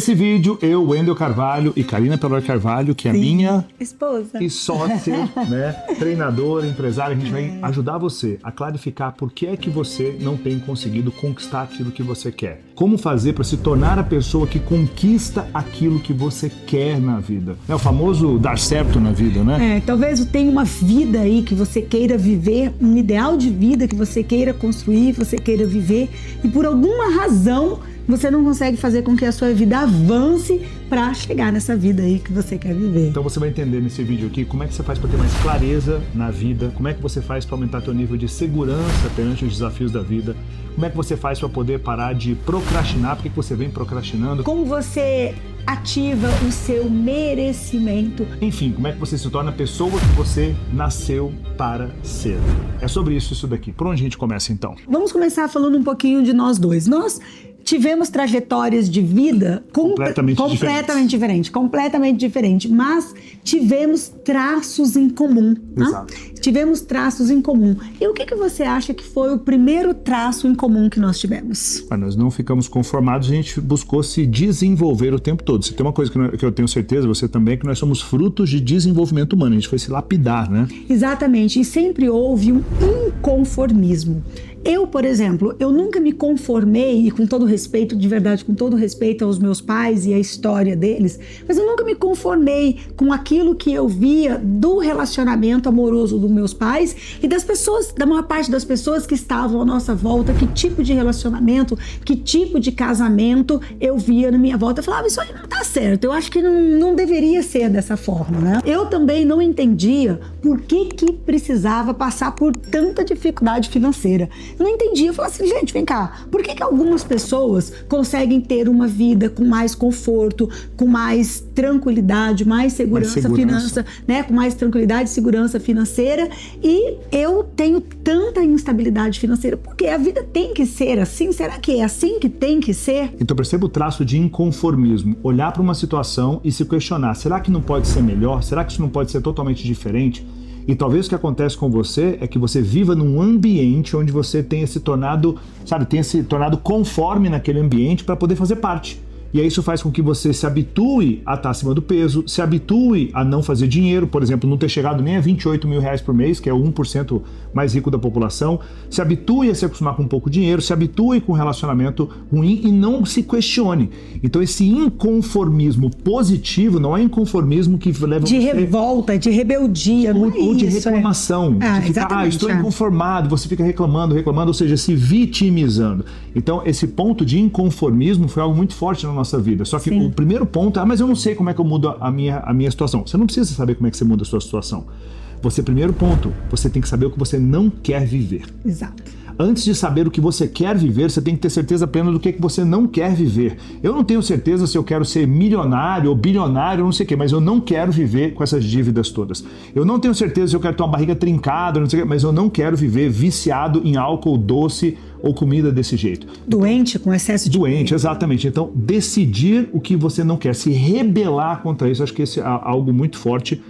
Nesse vídeo, eu, Wendel Carvalho e Karina Pelor Carvalho, que é a minha esposa e sócia, né, treinadora, empresária, a gente vai ajudar você a clarificar por que é que você não tem conseguido conquistar aquilo que você quer. Como fazer para se tornar a pessoa que conquista aquilo que você quer na vida. É o famoso dar certo na vida, né? Talvez tenha uma vida aí que você queira viver, um ideal de vida que você queira construir, você queira viver, e por alguma razão você não consegue fazer com que a sua vida avance para chegar nessa vida aí que você quer viver. Então você vai entender nesse vídeo aqui como é que você faz para ter mais clareza na vida, como é que você faz para aumentar seu nível de segurança perante os desafios da vida, como é que você faz para poder parar de procrastinar, por que você vem procrastinando. Como você ativa o seu merecimento. Enfim, como é que você se torna a pessoa que você nasceu para ser. É sobre isso daqui. Por onde a gente começa então? Vamos começar falando um pouquinho de nós dois. Nós tivemos trajetórias de vida completamente diferentes, mas tivemos traços em comum. Exato. Né? Tivemos traços em comum. E o que você acha que foi o primeiro traço em comum que nós tivemos? Nós não ficamos conformados, a gente buscou se desenvolver o tempo todo. Se tem uma coisa que eu tenho certeza, você também, é que nós somos frutos de desenvolvimento humano. A gente foi se lapidar, né? Exatamente. E sempre houve um inconformismo. Eu, por exemplo, eu nunca me conformei, e com todo respeito, de verdade, com todo respeito aos meus pais e à história deles, mas eu nunca me conformei com aquilo que eu via do relacionamento amoroso dos meus pais e das pessoas, da maior parte das pessoas que estavam à nossa volta, que tipo de relacionamento, que tipo de casamento eu via na minha volta. Eu falava, isso aí não tá certo, eu acho que não deveria ser dessa forma, né? Eu também não entendia por que precisava passar por tanta dificuldade financeira. Não entendia, eu falava assim, gente, vem cá, por que algumas pessoas conseguem ter uma vida com mais conforto, com mais tranquilidade, mais segurança. Finança, né, com mais tranquilidade e segurança financeira, e eu tenho tanta instabilidade financeira? Porque a vida tem que ser assim? Será que é assim que tem que ser? Então perceba o traço de inconformismo, olhar para uma situação e se questionar, será que não pode ser melhor? Será que isso não pode ser totalmente diferente? E talvez o que acontece com você é que você viva num ambiente onde você tenha se tornado, conforme naquele ambiente para poder fazer parte. E aí isso faz com que você se habitue a estar acima do peso, se habitue a não fazer dinheiro, por exemplo, não ter chegado nem a 28 mil reais por mês, que é o 1% mais rico da população, se habitue a se acostumar com pouco dinheiro, se habitue com um relacionamento ruim e não se questione. Então esse inconformismo positivo não é inconformismo que leva de revolta, de rebeldia, ou de reclamação, de ficar, estou inconformado, você fica reclamando, ou seja, se vitimizando. Então esse ponto de inconformismo foi algo muito forte na nossa vida. Só que o primeiro ponto é, mas eu não sei como é que eu mudo a minha situação. Você não precisa saber como é que você muda a sua situação. Primeiro ponto, você tem que saber o que você não quer viver. Exato. Antes de saber o que você quer viver, você tem que ter certeza plena do que você não quer viver. Eu não tenho certeza se eu quero ser milionário ou bilionário, não sei o quê, mas eu não quero viver com essas dívidas todas. Eu não tenho certeza se eu quero ter uma barriga trincada, não sei o quê, mas eu não quero viver viciado em álcool doce ou comida desse jeito. Doente, com excesso de... Doente, exatamente. Então, decidir o que você não quer, se rebelar contra isso, acho que esse é algo muito forte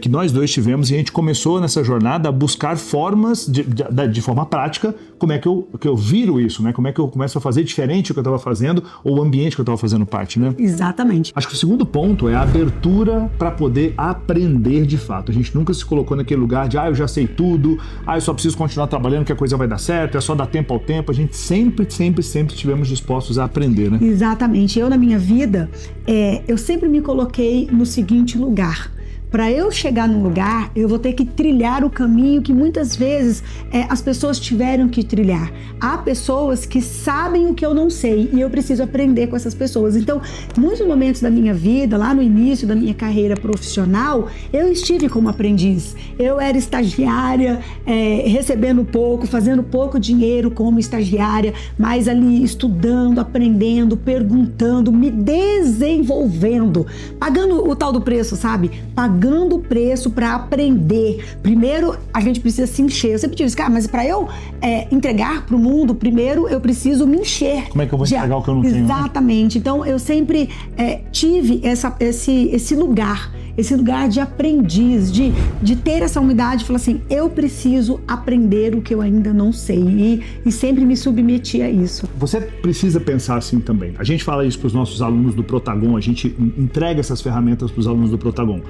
que nós dois tivemos, e a gente começou nessa jornada a buscar formas, de forma prática, como é que eu viro isso, né? Como é que eu começo a fazer diferente do que eu estava fazendo, ou o ambiente que eu estava fazendo parte, né? Exatamente. Acho que o segundo ponto é a abertura para poder aprender de fato. A gente nunca se colocou naquele lugar de, eu já sei tudo, eu só preciso continuar trabalhando que a coisa vai dar certo, é só dar tempo ao tempo. A gente sempre estivemos dispostos a aprender, né? Exatamente. Eu, na minha vida, eu sempre me coloquei no seguinte lugar. Para eu chegar num lugar, eu vou ter que trilhar o caminho que muitas vezes as pessoas tiveram que trilhar. Há pessoas que sabem o que eu não sei e eu preciso aprender com essas pessoas. Então, muitos momentos da minha vida, lá no início da minha carreira profissional, eu estive como aprendiz. Eu era estagiária, recebendo pouco, fazendo pouco dinheiro como estagiária, mas ali estudando, aprendendo, perguntando, me desenvolvendo, pagando o tal do preço, sabe? Pagando o preço para aprender. Primeiro, a gente precisa se encher. Eu sempre tive isso, mas para eu entregar para o mundo, primeiro eu preciso me encher. Como é que eu vou entregar o que eu não tenho? Exatamente. Né? Então, eu sempre tive esse lugar esse lugar de aprendiz, de ter essa humildade e falar assim, eu preciso aprender o que eu ainda não sei e sempre me submeti a isso. Você precisa pensar assim também. A gente fala isso para os nossos alunos do Protagon, a gente entrega essas ferramentas para os alunos do Protagon.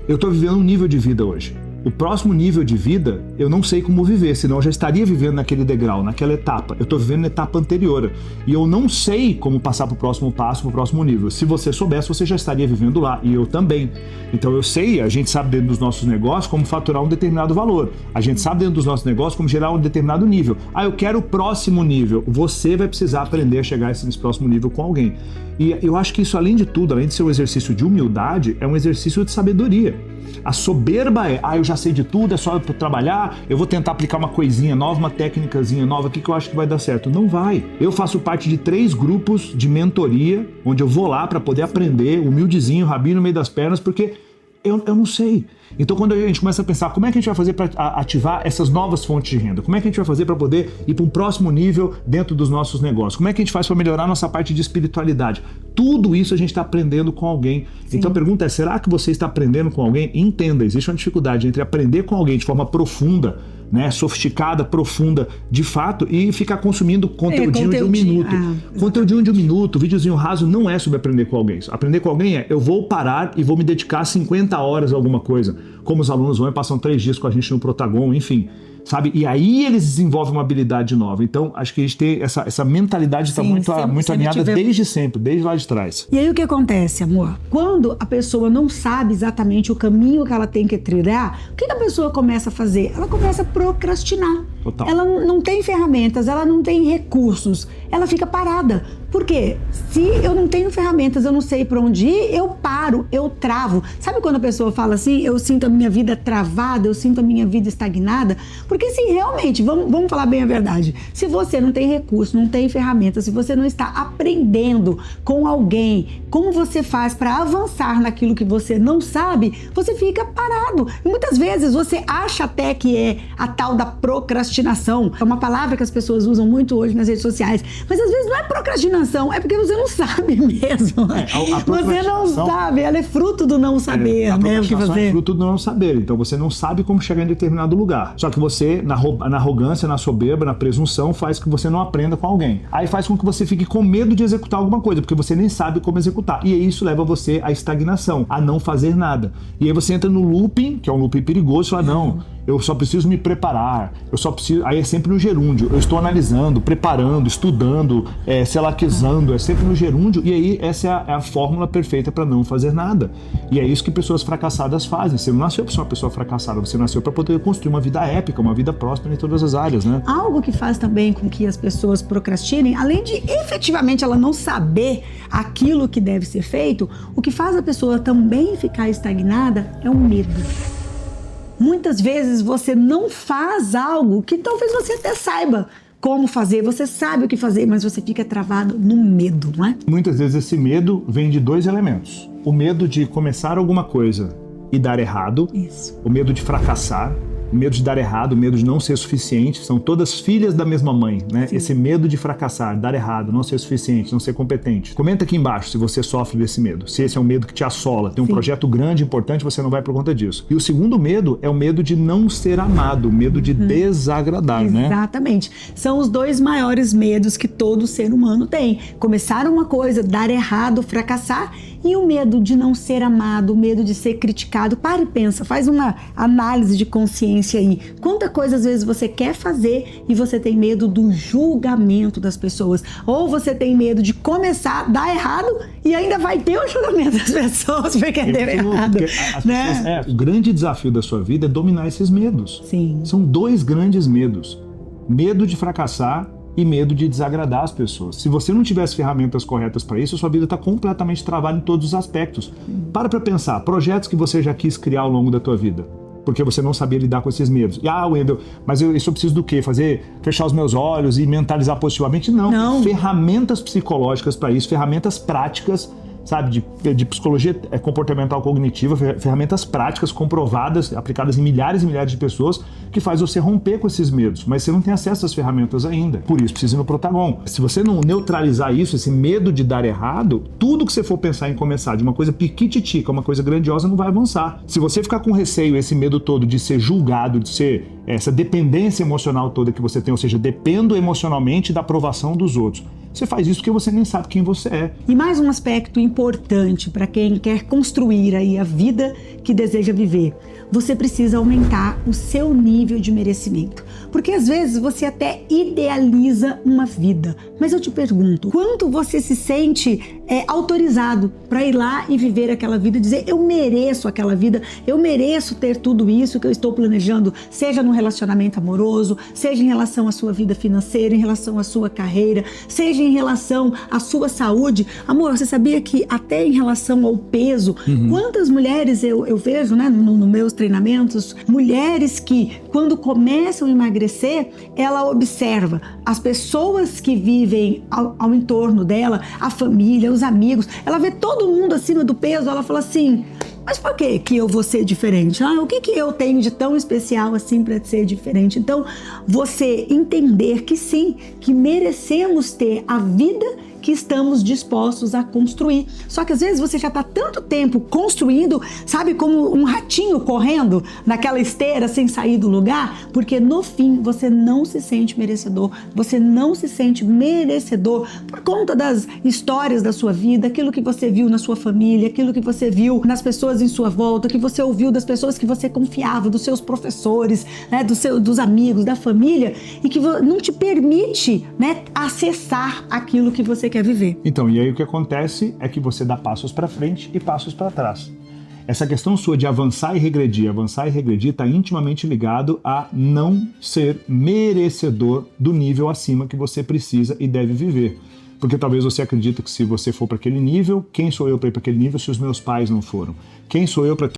Eu estou vivendo um nível de vida hoje. O próximo nível de vida, eu não sei como viver, senão eu já estaria vivendo naquele degrau, naquela etapa. Eu estou vivendo na etapa anterior. E eu não sei como passar para o próximo passo, para o próximo nível. Se você soubesse, você já estaria vivendo lá. E eu também. Então eu sei, a gente sabe dentro dos nossos negócios como faturar um determinado valor. A gente sabe dentro dos nossos negócios como gerar um determinado nível. Ah, eu quero o próximo nível. Você vai precisar aprender a chegar nesse próximo nível com alguém. E eu acho que isso, além de tudo, além de ser um exercício de humildade, é um exercício de sabedoria. A soberba é, eu já sei de tudo, é só eu trabalhar, eu vou tentar aplicar uma coisinha nova, uma técnicazinha nova aqui que eu acho que vai dar certo. Não vai. Eu faço parte de 3 grupos de mentoria, onde eu vou lá para poder aprender, humildezinho, rabinho no meio das pernas, porque eu não sei. Então quando a gente começa a pensar como é que a gente vai fazer para ativar essas novas fontes de renda, como é que a gente vai fazer para poder ir para um próximo nível dentro dos nossos negócios, como é que a gente faz para melhorar a nossa parte de espiritualidade, tudo isso a gente está aprendendo com alguém. Sim. Então a pergunta é, será que você está aprendendo com alguém? Entenda, existe uma dificuldade entre aprender com alguém de forma profunda, né, sofisticada, profunda, de fato, e ficar consumindo conteúdinho de um minuto. Conteúdinho de um minuto, videozinho raso não é sobre aprender com alguém. Aprender com alguém é, eu vou parar e vou me dedicar 50 horas a alguma coisa, como os alunos vão e passam 3 dias com a gente no Protagon, enfim, sabe? E aí eles desenvolvem uma habilidade nova. Então, acho que a gente tem essa mentalidade está muito alinhada desde sempre, desde lá de trás. E aí o que acontece, amor? Quando a pessoa não sabe exatamente o caminho que ela tem que trilhar, o que a pessoa começa a fazer? Ela começa a procrastinar. Total. Ela não tem ferramentas, ela não tem recursos, ela fica parada. Por quê? Se eu não tenho ferramentas, eu não sei para onde ir, eu paro, eu travo. Sabe quando a pessoa fala assim, eu sinto a minha vida travada, eu sinto a minha vida estagnada? Porque se realmente, vamos falar bem a verdade, se você não tem recurso, não tem ferramentas, se você não está aprendendo com alguém, como você faz para avançar naquilo que você não sabe, você fica parado. E muitas vezes você acha até que é a tal da procrastinação. É uma palavra que as pessoas usam muito hoje nas redes sociais, mas às vezes não é procrastinação, é porque você não sabe mesmo. Você não sabe, ela é fruto do não saber, né? O que fazer. É fruto do não saber, então você não sabe como chegar em determinado lugar. Só que você, na arrogância, na soberba, na presunção, faz com que você não aprenda com alguém. Aí faz com que você fique com medo de executar alguma coisa, porque você nem sabe como executar. E aí isso leva você à estagnação, a não fazer nada. E aí você entra no looping, que é um looping perigoso, e fala, não, eu só preciso me preparar, eu só preciso... Aí é sempre no gerúndio, eu estou analisando, preparando, estudando, selaquizando, é sempre no gerúndio, e aí essa é a fórmula perfeita para não fazer nada. E é isso que pessoas fracassadas fazem. Você não nasceu para ser uma pessoa fracassada, você nasceu para poder construir uma vida épica, uma vida próspera em todas as áreas, né? Algo que faz também com que as pessoas procrastinem, além de efetivamente ela não saber aquilo que deve ser feito, o que faz a pessoa também ficar estagnada é o medo. Muitas vezes você não faz algo que talvez você até saiba como fazer, você sabe o que fazer, mas você fica travado no medo, não é? Muitas vezes esse medo vem de 2 elementos. O medo de começar alguma coisa e dar errado, isso. O medo de fracassar, o medo de dar errado, o medo de não ser suficiente, são todas filhas da mesma mãe, né? Sim. Esse medo de fracassar, dar errado, não ser suficiente, não ser competente. Comenta aqui embaixo se você sofre desse medo, se esse é um medo que te assola, tem um projeto grande, importante, você não vai por conta disso. E o segundo medo é o medo de não ser amado, o medo de desagradar, né? Exatamente. São os 2 maiores medos que todo ser humano tem. Começar uma coisa, dar errado, fracassar, e o medo de não ser amado, o medo de ser criticado. Para e pensa, faz uma análise de consciência aí. Quanta coisa às vezes você quer fazer e você tem medo do julgamento das pessoas. Ou você tem medo de começar, dar errado e ainda vai ter o julgamento das pessoas porque deu errado. Né? O grande desafio da sua vida é dominar esses medos. Sim. São 2 grandes medos. Medo de fracassar e medo de desagradar as pessoas. Se você não tiver as ferramentas corretas para isso, a sua vida está completamente travada em todos os aspectos. Para pensar, projetos que você já quis criar ao longo da tua vida, porque você não sabia lidar com esses medos. E, Wendel, mas eu preciso do quê? Fechar os meus olhos e mentalizar positivamente? Não. Ferramentas psicológicas para isso, ferramentas práticas, sabe, de psicologia comportamental cognitiva, ferramentas práticas, comprovadas, aplicadas em milhares e milhares de pessoas, que faz você romper com esses medos, mas você não tem acesso às ferramentas ainda. Por isso, precisa ir no Protagon. Se você não neutralizar isso, esse medo de dar errado, tudo que você for pensar em começar de uma coisa piquititica, uma coisa grandiosa, não vai avançar. Se você ficar com receio, esse medo todo de ser julgado, de ser essa dependência emocional toda que você tem, ou seja, dependo emocionalmente da aprovação dos outros, você faz isso porque você nem sabe quem você é. E mais um aspecto importante para quem quer construir aí a vida que deseja viver. Você precisa aumentar o seu nível de merecimento. Porque às vezes você até idealiza uma vida. Mas eu te pergunto, quanto você se sente autorizado para ir lá e viver aquela vida e dizer, eu mereço aquela vida, eu mereço ter tudo isso que eu estou planejando, seja no relacionamento amoroso, seja em relação à sua vida financeira, em relação à sua carreira, seja em relação à sua saúde. Amor, você sabia que até em relação ao peso, quantas mulheres eu vejo, né, nos meus treinamentos, mulheres que quando começam a emagrecer, ela observa as pessoas que vivem ao entorno dela, a família, os amigos, ela vê todo mundo acima do peso, ela fala assim, mas por que eu vou ser diferente? O que eu tenho de tão especial assim para ser diferente? Então, você entender que sim, que merecemos ter a vida que estamos dispostos a construir. Só que às vezes você já está tanto tempo construindo, sabe, como um ratinho correndo naquela esteira sem sair do lugar, porque no fim você não se sente merecedor, você não se sente merecedor por conta das histórias da sua vida, aquilo que você viu na sua família, aquilo que você viu nas pessoas em sua volta, que você ouviu das pessoas que você confiava, dos seus professores, né, dos amigos, da família, e que não te permite, né, acessar aquilo que você quer viver. Então, e aí o que acontece é que você dá passos para frente e passos para trás. Essa questão sua de avançar e regredir está intimamente ligado a não ser merecedor do nível acima que você precisa e deve viver. Porque talvez você acredite que se você for para aquele nível, quem sou eu para ir para aquele nível se os meus pais não foram? Quem sou eu para